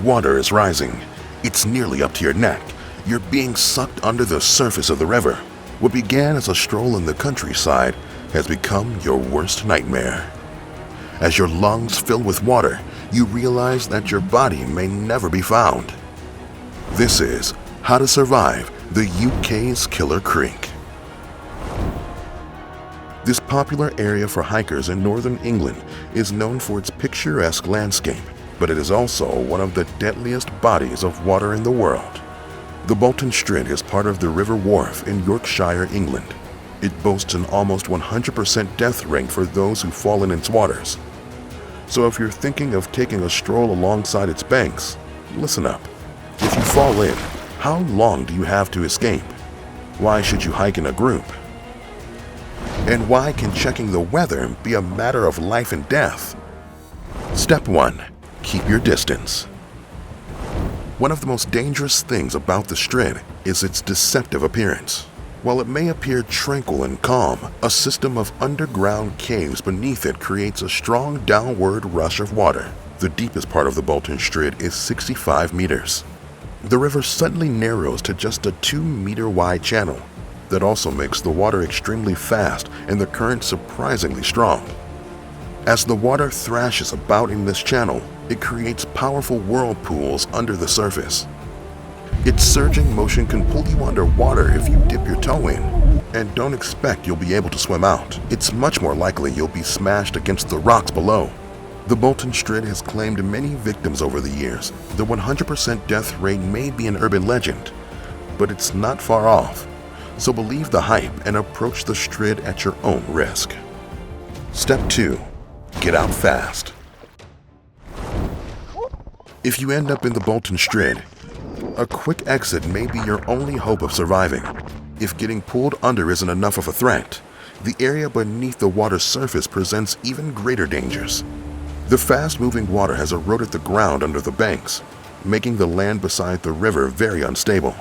water is rising. It's nearly up to your neck. You're being sucked under the surface of the river. What began as a stroll in the countryside has become your worst nightmare. As your lungs fill with water, you realize that your body may never be found. This is How to Survive the UK's Killer Creek. This popular area for hikers in northern England is known for its picturesque landscape, but it is also one of the deadliest bodies of water in the world. The Bolton Strid is part of the River Wharfe in Yorkshire, England. It boasts an almost 100% death rate for those who fall in its waters. So if you're thinking of taking a stroll alongside its banks, listen up. If you fall in, how long do you have to escape? Why should you hike in a group? And why can checking the weather be a matter of life and death? Step 1. Keep your distance. One of the most dangerous things about the Strid is its deceptive appearance. While it may appear tranquil and calm, a system of underground caves beneath it creates a strong downward rush of water. The deepest part of the Bolton Strid is 65 meters. The river suddenly narrows to just a 2-meter wide channel. That also makes the water extremely fast and the current surprisingly strong. As the water thrashes about in this channel, it creates powerful whirlpools under the surface. Its surging motion can pull you underwater if you dip your toe in, and don't expect you'll be able to swim out. It's much more likely you'll be smashed against the rocks below. The Bolton Strid has claimed many victims over the years. The 100% death rate may be an urban legend, but it's not far off. So believe the hype and approach the Strid at your own risk. Step 2. Get out fast. If you end up in the Bolton Strid, a quick exit may be your only hope of surviving. If getting pulled under isn't enough of a threat, the area beneath the water's surface presents even greater dangers. The fast-moving water has eroded the ground under the banks, making the land beside the river very unstable.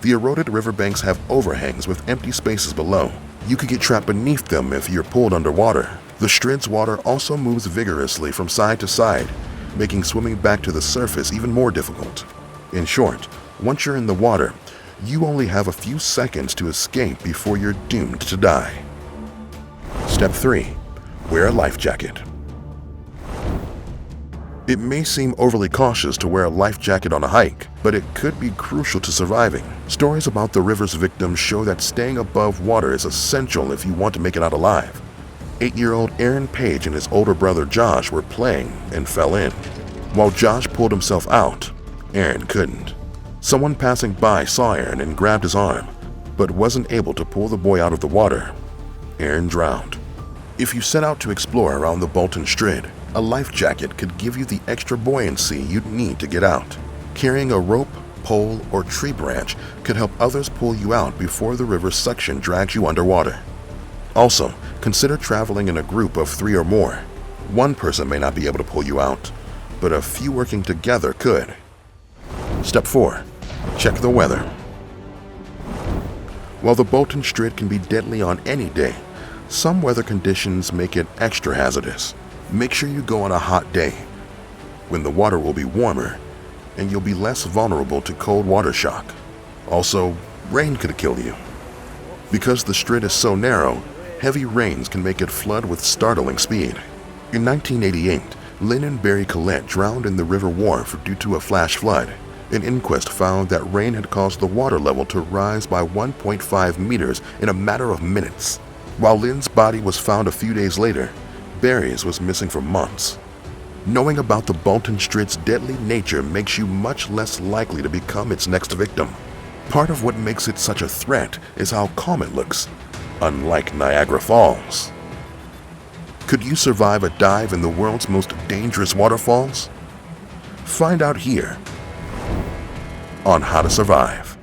The eroded riverbanks have overhangs with empty spaces below. You could get trapped beneath them if you're pulled underwater. The Strid's water also moves vigorously from side to side, making swimming back to the surface even more difficult. In short, once you're in the water, you only have a few seconds to escape before you're doomed to die. Step 3. Wear a life jacket. It may seem overly cautious to wear a life jacket on a hike, but it could be crucial to surviving. Stories about the river's victims show that staying above water is essential if you want to make it out alive. 8-year-old Aaron Page and his older brother Josh were playing and fell in. While Josh pulled himself out, Aaron couldn't. Someone passing by saw Aaron and grabbed his arm, but wasn't able to pull the boy out of the water. Aaron drowned. If you set out to explore around the Bolton Strid, a life jacket could give you the extra buoyancy you'd need to get out. Carrying a rope, pole, or tree branch could help others pull you out before the river's suction drags you underwater. Also, consider traveling in a group of 3 or more. One person may not be able to pull you out, but a few working together could. Step 4. Check the weather. While the Bolton Strid can be deadly on any day, some weather conditions make it extra hazardous. Make sure you go on a hot day, when the water will be warmer and you'll be less vulnerable to cold water shock. Also, rain could kill you. Because the Strid is so narrow, heavy rains can make it flood with startling speed. In 1988, Lynn and Barry Collette drowned in the River Wharfe due to a flash flood. An inquest found that rain had caused the water level to rise by 1.5 meters in a matter of minutes. While Lynn's body was found a few days later, Barry's was missing for months. Knowing about the Bolton Strid's deadly nature makes you much less likely to become its next victim. Part of what makes it such a threat is how calm it looks, unlike Niagara Falls. Could you survive a dive in the world's most dangerous waterfalls? Find out here on How to Survive.